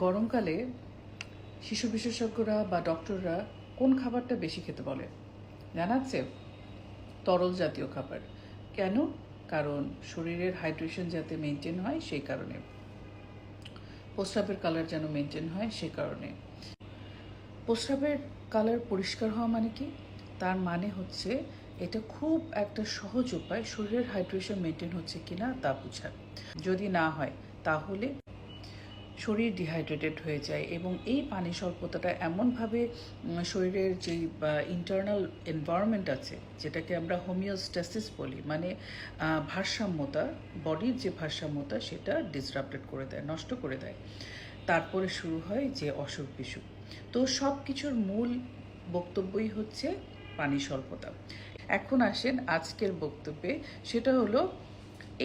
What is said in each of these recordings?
গরমকালে শিশু বিশেষজ্ঞরা বা ডক্টররা কোন খাবারটা বেশি খেতে বলে জানা আছে? তরল জাতীয় খাবার। কেন? কারণ শরীরের হাইড্রেশন যাতে মেনটেন হয় সেই কারণে, প্রস্রাবের কালার যেন মেনটেন হয় সে কারণে। প্রস্রাবের কালার পরিষ্কার হওয়া মানে কি? তার মানে হচ্ছে এটা খুব একটা সহজ উপায় শরীরের হাইড্রেশন মেনটেন হচ্ছে কিনা তা বোঝার। যদি না হয় তাহলে শরীর ডিহাইড্রেটেড হয়ে যায় এবং এই পানি স্বল্পতাটা এমনভাবে শরীরের যেই ইন্টারনাল এনভায়রনমেন্ট আছে, যেটাকে আমরা হোমিওস্ট্যাসিস বলি, মানে ভারসাম্যতা, বডির যে ভারসাম্যতা সেটা ডিসরাপ্টেড করে দেয়, নষ্ট করে দেয়। তারপরে শুরু হয় যে অসুখ বিসুখ। তো সব কিছুর মূল বক্তব্যই হচ্ছে পানি স্বল্পতা। এখন আসেন আজকের বক্তব্যে, সেটা হলো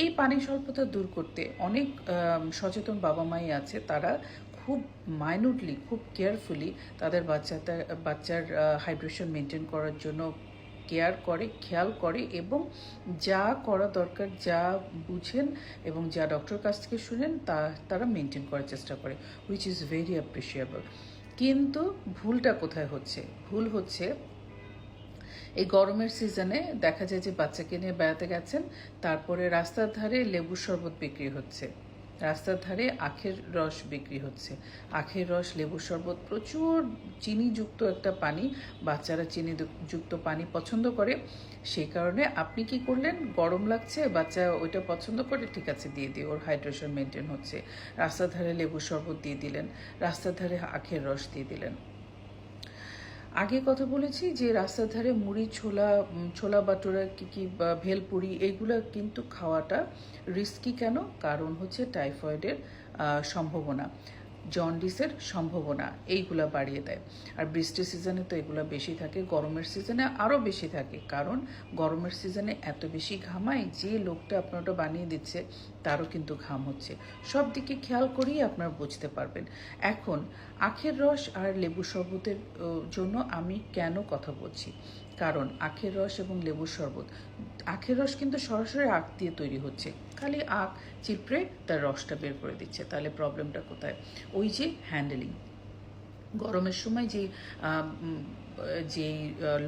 এই পানি স্বল্পতা দূর করতে অনেক সচেতন বাবা মাই আছে, তারা খুব মাইনুটলি, খুব কেয়ারফুলি তাদের বাচ্চার হাইড্রেশন মেনটেন করার জন্য কেয়ার করে, খেয়াল করে এবং যা করা দরকার, যা বুঝেন এবং যা ডক্টর কাছ থেকে শুনেন তারা মেনটেন করার চেষ্টা করে, হুইচ ইজ ভেরি অ্যাপ্রিসিয়েবল। কিন্তু ভুলটা কোথায় হচ্ছে? ভুল হচ্ছে এই গরমের সিজনে দেখা যায় যে বাচ্চাকে নিয়ে বেড়াতে গেছেন, তারপরে রাস্তার ধারে লেবুর শরবত বিক্রি হচ্ছে, রাস্তার ধারে আখের রস বিক্রি হচ্ছে। আখের রস, লেবুর শরবত, প্রচুর চিনিযুক্ত একটা পানি, বাচ্চারা চিনিযুক্ত পানি পছন্দ করে। সেই কারণে আপনি কি করলেন? গরম লাগছে, বাচ্চা ওইটা পছন্দ করে, ঠিক আছে দিয়ে দিয়ে, ওর হাইড্রেশন মেনটেন হচ্ছে। রাস্তার ধারে লেবুর শরবত দিয়ে দিলেন, রাস্তার ধারে আখের রস দিয়ে দিলেন। আগে কথা বলেছি যে রাস্তার ধারে মুড়ি, ছোলা বাটোরা, কি ভেলপুরি, এইগুলো কিন্তু খাওয়াটা রিস্কি। কেন? কারণ হচ্ছে টাইফয়েডের সম্ভাবনা, জন্ডিসের সম্ভাবনা এইগুলা বাড়িয়ে দেয়। আর বৃষ্টির সিজনে তো এগুলো বেশি থাকে, গরমের সিজনে আরও বেশি থাকে, কারণ গরমের সিজনে এত বেশি ঘামায় যে লোকটা আপনার ওটা বানিয়ে দিচ্ছে তারও কিন্তু ঘাম হচ্ছে। সব দিকে খেয়াল করেই আপনারা বুঝতে পারবেন। এখন আখের রস আর লেবু শরবতের জন্য আমি কেন কথা বলছি? কারণ আখের রস এবং লেবুর শরবত, আখের রস কিন্তু সরাসরি আখ দিয়ে তৈরি হচ্ছে, খালি আখ চিপড়ে তার রসটা বের করে দিচ্ছে। তাহলে প্রবলেমটা কোথায়? ওই যে হ্যান্ডেলিং, গরমের সময় যে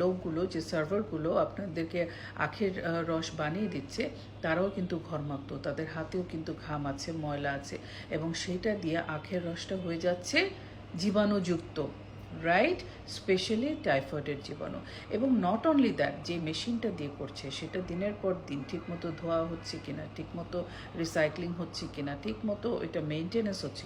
লোকগুলো, যে সার্ভারগুলো আপনাদেরকে আখের রস বানিয়ে দিচ্ছে, তারাও কিন্তু ঘর্মাক্ত, তাদের হাতেও কিন্তু ঘাম আছে, ময়লা আছে, এবং সেটা দিয়ে আখের রসটা হয়ে যাচ্ছে জীবাণুযুক্ত, রাইট? স্পেশালি টাইফয়েডের জীবাণু। এবং নট অনলি দ্যাট, যে মেশিনটা দিয়ে করছে সেটা দিনের পর দিন ঠিকমতো ধোয়া হচ্ছে কিনা, ঠিকমতো রিসাইক্লিং হচ্ছে কিনা, ঠিকমতো ওইটা মেনটেনেন্স হচ্ছে